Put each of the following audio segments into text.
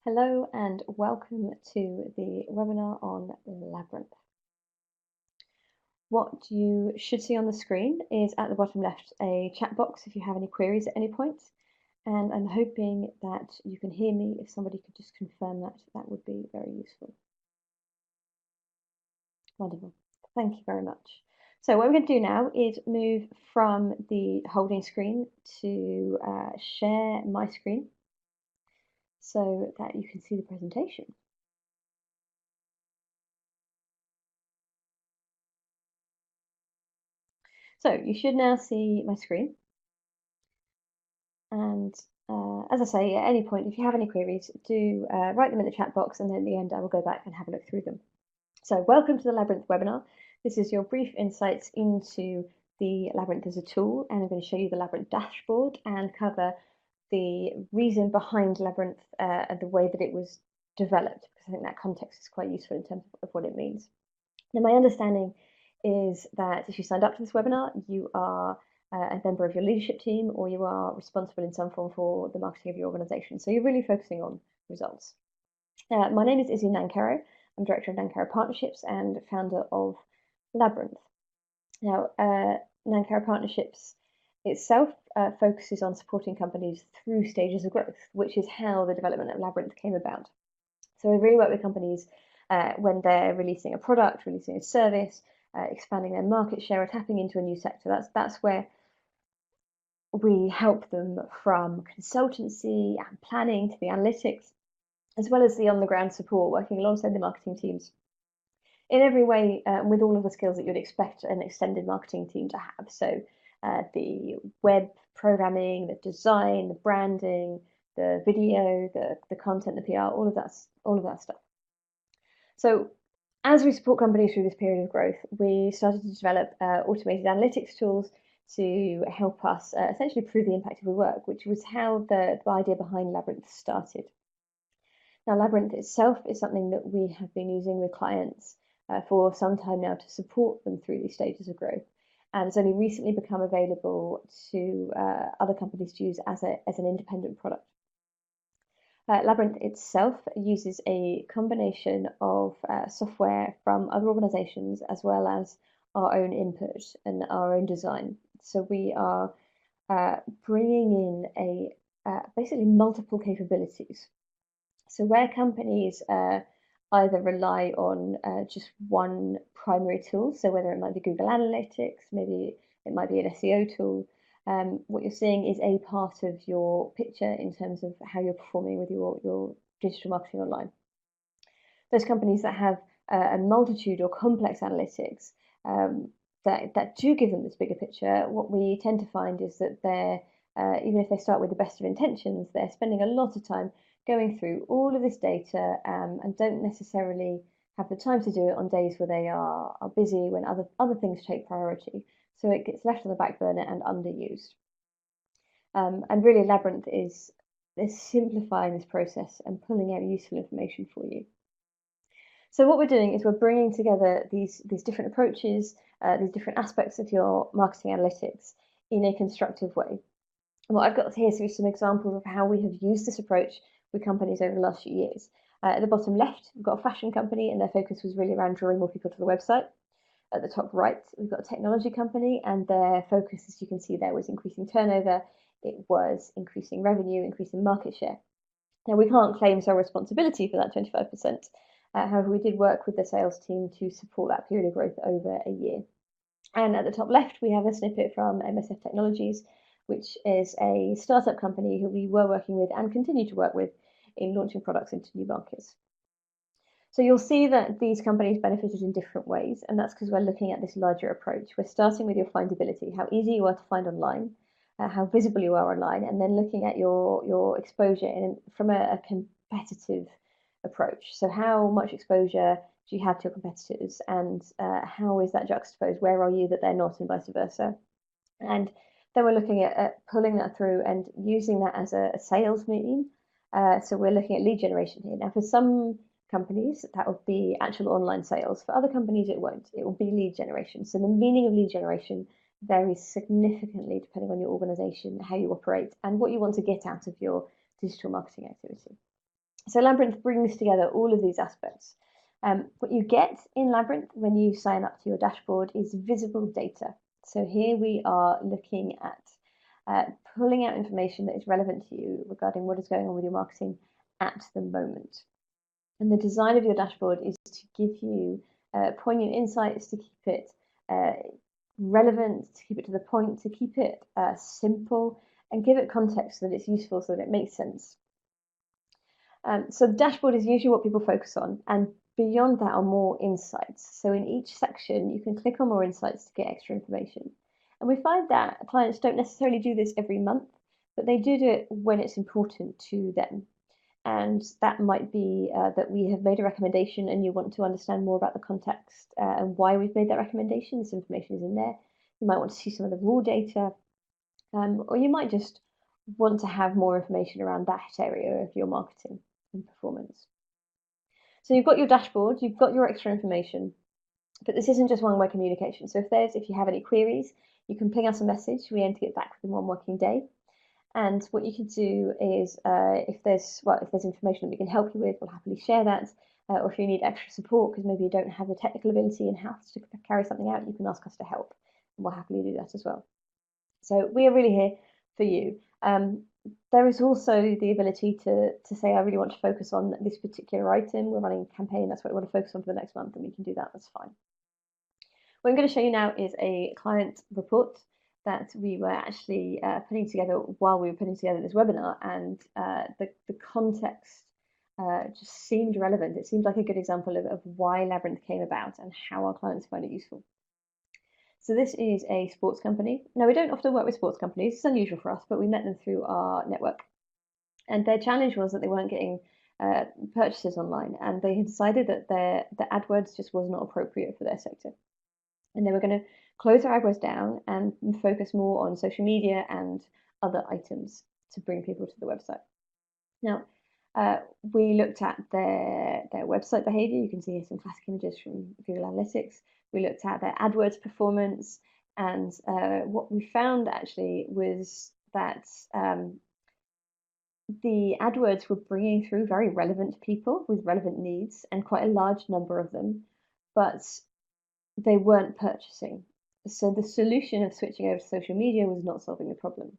Hello and welcome to the webinar on Labyrinth. What you should see on the screen is at the bottom left a chat box if you have any queries at any point, and I'm hoping that you can hear me. If somebody could just confirm that, that would be very useful. Wonderful, thank you very much. So what we're going to do now is move from the holding screen to share my screen so that you can see the presentation. So you should now see my screen. And as I say, at any point, if you have any queries, do write them in the chat box, and then at the end I will go back and have a look through them. So welcome to the Labyrinth webinar. This is your brief insights into the Labyrinth as a tool, and I'm going to show you the Labyrinth Dashboard and cover the reason behind Labyrinth and the way that it was developed, because I think that context is quite useful in terms of what it means. Now, my understanding is that if you signed up to this webinar, you are a member of your leadership team, or you are responsible in some form for the marketing of your organization. So you're really focusing on results. My name is Nancarrow. I'm Director of Nancarrow Partnerships and founder of Labyrinth. Now, Nancarrow Partnerships itself focuses on supporting companies through stages of growth, which is how the development of Labyrinth came about. So we really work with companies when they're releasing a product, releasing a service, expanding their market share, or tapping into a new sector. That's where we help them, from consultancy and planning to the analytics, as well as the on-the-ground support, working alongside the marketing teams in every way, with all of the skills that you'd expect an extended marketing team to have. So the web programming, the design, the branding, the video, the content, the PR, all of that stuff. So as we support companies through this period of growth, we started to develop automated analytics tools to help us essentially prove the impact of our work, which was how the idea behind Labyrinth started. Now, Labyrinth itself is something that we have been using with clients for some time now to support them through these stages of growth, and it's only recently become available to other companies to use as an independent product. Labyrinth itself uses a combination of software from other organizations, as well as our own input and our own design. So we are bringing in basically multiple capabilities. So where companies either rely on just one primary tool, so whether it might be Google Analytics, maybe it might be an SEO tool, what you're seeing is a part of your picture in terms of how you're performing with your digital marketing online. Those companies that have a multitude or complex analytics that do give them this bigger picture, what we tend to find is that they're, even if they start with the best of intentions, they're spending a lot of time going through all of this data and don't necessarily have the time to do it on days where they are busy, when other things take priority. So it gets left on the back burner and underused. And really, Labyrinth is simplifying this process and pulling out useful information for you. So what we're doing is we're bringing together these different approaches, these different aspects of your marketing analytics in a constructive way. And what I've got here is some examples of how we have used this approach with companies over the last few years. At the bottom left, we've got a fashion company, and their focus was really around drawing more people to the website. At the top right, we've got a technology company, and their focus, as you can see there, was increasing turnover. It was increasing revenue, increasing market share. Now, we can't claim sole responsibility for that 25%. However, we did work with the sales team to support that period of growth over a year. And at the top left, we have a snippet from MSF Technologies, which is a startup company who we were working with and continue to work with in launching products into new markets. So you'll see that these companies benefited in different ways, and that's because we're looking at this larger approach. We're starting with your findability, how easy you are to find online, how visible you are online, and then looking at your exposure from a competitive approach. So how much exposure do you have to your competitors, and how is that juxtaposed? Where are you that they're not, and vice versa? And then we're looking at pulling that through and using that as a sales meeting. So we're looking at lead generation here. Now, for some companies, that will be actual online sales. For other companies, it won't. It will be lead generation. So the meaning of lead generation varies significantly depending on your organization, how you operate, and what you want to get out of your digital marketing activity. So Labyrinth brings together all of these aspects. What you get in Labyrinth when you sign up to your dashboard is visible data. So here we are looking at pulling out information that is relevant to you regarding what is going on with your marketing at the moment. And the design of your dashboard is to give you poignant insights, to keep it relevant, to keep it to the point, to keep it simple, and give it context so that it's useful, so that it makes sense. So the dashboard is usually what people focus on, and beyond that are more insights. So in each section, you can click on more insights to get extra information. And we find that clients don't necessarily do this every month, but they do it when it's important to them. And that might be that we have made a recommendation and you want to understand more about the context and why we've made that recommendation. This information is in there. You might want to see some of the raw data, or you might just want to have more information around that area of your marketing and performance. So you've got your dashboard, you've got your extra information, but this isn't just one-way communication. So if you have any queries, you can ping us a message. We aim to get back within 1 working day. And what you can do is, if there's information that we can help you with, we'll happily share that. Or if you need extra support because maybe you don't have the technical ability in-house to carry something out, you can ask us to help, and we'll happily do that as well. So we are really here for you. There is also the ability to say, I really want to focus on this particular item. We're running a campaign, that's what we want to focus on for the next month, and we can do that, that's fine. What I'm going to show you now is a client report that we were actually putting together while we were putting together this webinar, and the context just seemed relevant. It seemed like a good example of why Labyrinth came about and how our clients find it useful. So this is a sports company. Now, we don't often work with sports companies. It's unusual for us, but we met them through our network. And their challenge was that they weren't getting purchases online, and they had decided that the AdWords just was not appropriate for their sector. And they were going to close their AdWords down and focus more on social media and other items to bring people to the website. Now, we looked at their website behavior. You can see here some classic images from Google Analytics. We looked at their AdWords performance, and what we found actually was that the AdWords were bringing through very relevant people with relevant needs, and quite a large number of them, but they weren't purchasing. So the solution of switching over to social media was not solving the problem.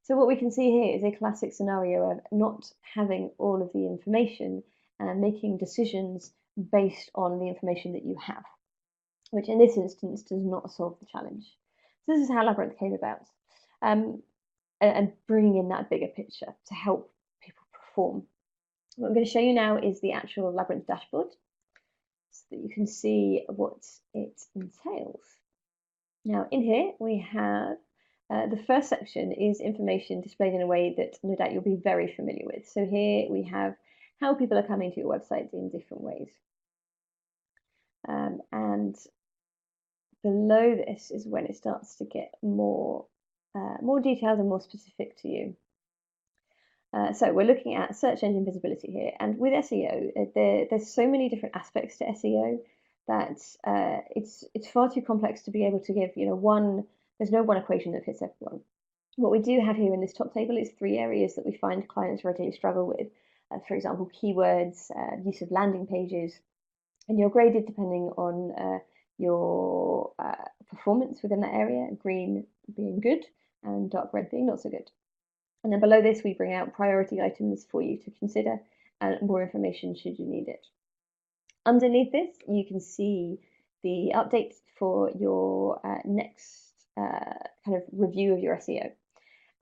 So what we can see here is a classic scenario of not having all of the information and making decisions based on the information that you have, which in this instance does not solve the challenge. So this is how Labyrinth came about, and bringing in that bigger picture to help people perform. What I'm going to show you now is the actual Labyrinth dashboard, so that you can see what it entails. Now, in here we have the first section is information displayed in a way that no doubt you'll be very familiar with. So here we have how people are coming to your website in different ways. And below this is when it starts to get more detailed and more specific to you. So we're looking at search engine visibility here, and with SEO, there's so many different aspects to SEO that it's far too complex to be able to give there's no one equation that fits everyone. What we do have here in this top table is 3 areas that we find clients regularly struggle with. For example, keywords, use of landing pages, and you're graded depending on your performance within that area, green being good and dark red being not so good. And then below this, we bring out priority items for you to consider and more information should you need it. Underneath this, you can see the updates for your next kind of review of your SEO.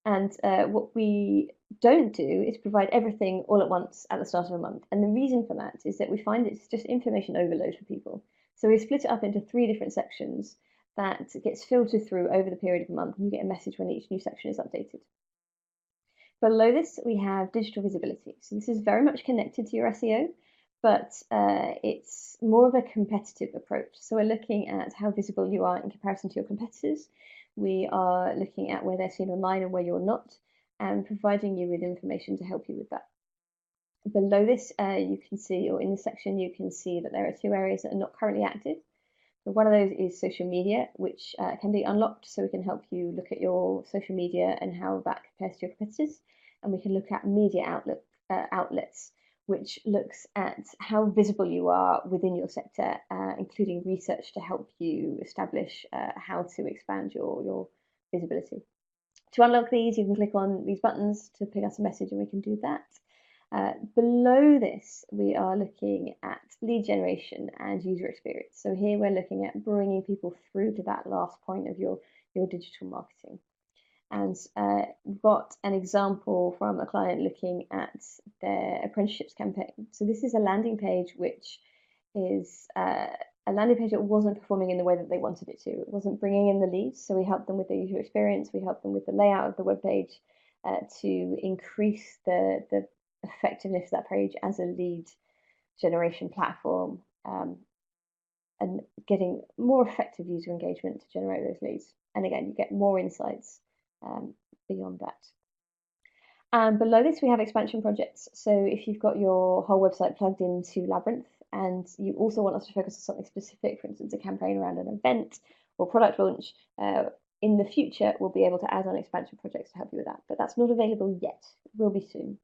And what we don't do is provide everything all at once at the start of a month. And the reason for that is that we find it's just information overload for people. So we split it up into 3 different sections that gets filtered through over the period of a month, and you get a message when each new section is updated. Below this, we have digital visibility. So this is very much connected to your SEO, but it's more of a competitive approach. So we're looking at how visible you are in comparison to your competitors. We are looking at where they're seen online and where you're not, and providing you with information to help you with that. Below this, you can see, or in this section, you can see that there are 2 areas that are not currently active. So one of those is social media, which can be unlocked, so we can help you look at your social media and how that compares to your competitors. And we can look at media outlook outlets, which looks at how visible you are within your sector, including research to help you establish how to expand your visibility. To unlock these, you can click on these buttons to ping us a message and we can do that. Below this, we are looking at lead generation and user experience. So here we're looking at bringing people through to that last point of your digital marketing. And we've got an example from a client looking at their apprenticeships campaign. So this is a landing page which is a landing page that wasn't performing in the way that they wanted it to. It wasn't bringing in the leads, so we helped them with the user experience. We helped them with the layout of the web page to increase the effectiveness of that page as a lead generation platform, and getting more effective user engagement to generate those leads. And again, you get more insights beyond that. And below this, we have expansion projects. So if you've got your whole website plugged into Labyrinth and you also want us to focus on something specific, for instance, a campaign around an event or product launch, in the future, we'll be able to add on expansion projects to help you with that. But that's not available yet. It will be soon.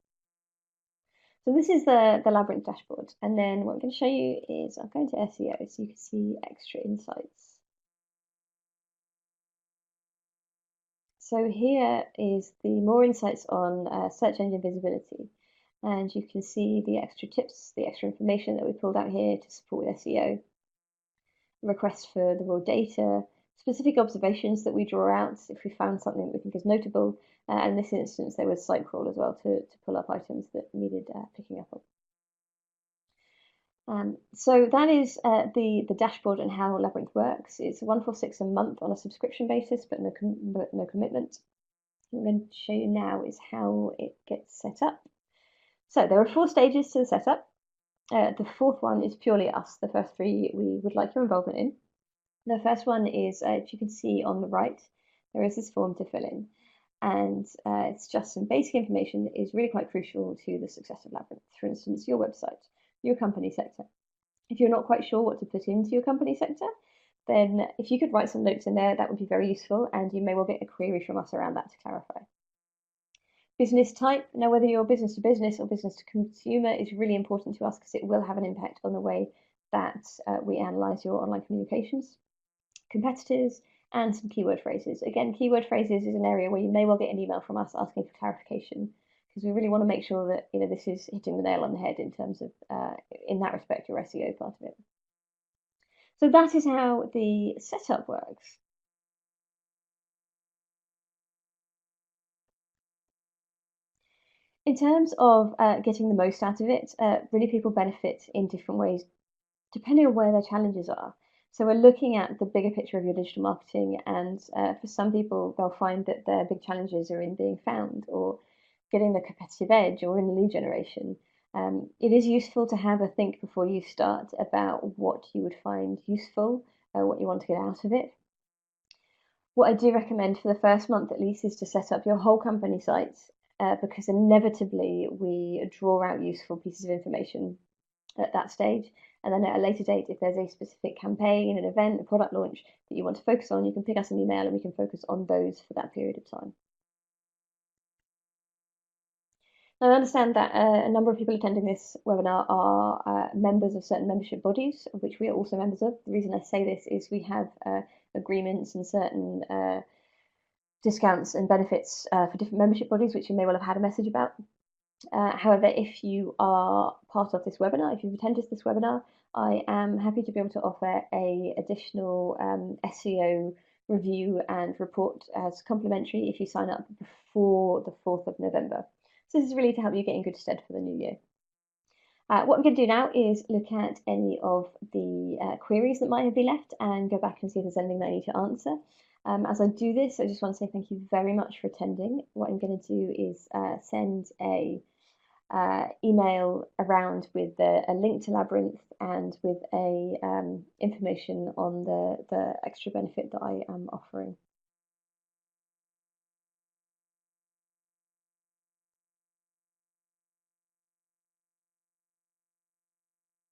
So this is the Labyrinth dashboard. And then what I'm going to show you is I'm going to SEO so you can see extra insights. So here is the more insights on search engine visibility. And you can see the extra tips, the extra information that we pulled out here to support with SEO. Requests for the raw data, specific observations that we draw out if we found something that we think is notable. And in this instance, there was site crawl as well to pull up items that needed picking up on. So that is the dashboard and how Labyrinth works. It's $146 a month on a subscription basis, but no commitment. What I'm going to show you now is how it gets set up. So there are 4 stages to the setup. The 4th one is purely us. The first 3 we would like your involvement in. The first one is, if you can see on the right, there is this form to fill in. And it's just some basic information that is really quite crucial to the success of Labyrinth. For instance, your website, your company sector. If you're not quite sure what to put into your company sector, then if you could write some notes in there, that would be very useful, and you may well get a query from us around that to clarify. Business type. Now, whether you're business to business or business to consumer is really important to us because it will have an impact on the way that we analyze your online communications. Competitors and some keyword phrases. Again, keyword phrases is an area where you may well get an email from us asking for clarification because we really want to make sure that this is hitting the nail on the head in terms of, in that respect, your SEO part of it. So that is how the setup works. In terms of getting the most out of it, really people benefit in different ways depending on where their challenges are. So we're looking at the bigger picture of your digital marketing, and for some people, they'll find that their big challenges are in being found or getting the competitive edge or in the lead generation. It is useful to have a think before you start about what you would find useful, what you want to get out of it. What I do recommend for the first month at least is to set up your whole company site because inevitably we draw out useful pieces of information at that stage. And then at a later date, if there's a specific campaign, an event, a product launch that you want to focus on, you can pick us an email and we can focus on those for that period of time. Now, I understand that a number of people attending this webinar are members of certain membership bodies, of which we are also members of. The reason I say this is we have agreements and certain discounts and benefits for different membership bodies, which you may well have had a message about. However, if you are part of this webinar, if you've attended this webinar, I am happy to be able to offer a additional SEO review and report as complimentary if you sign up before the 4th of November. So this is really to help you get in good stead for the new year. What I'm going to do now is look at any of the queries that might have been left and go back and see if there's anything that I need to answer. As I do this, I just want to say thank you very much for attending. What I'm going to do is send a email around with a link to Labyrinth and with a information on the extra benefit that I am offering.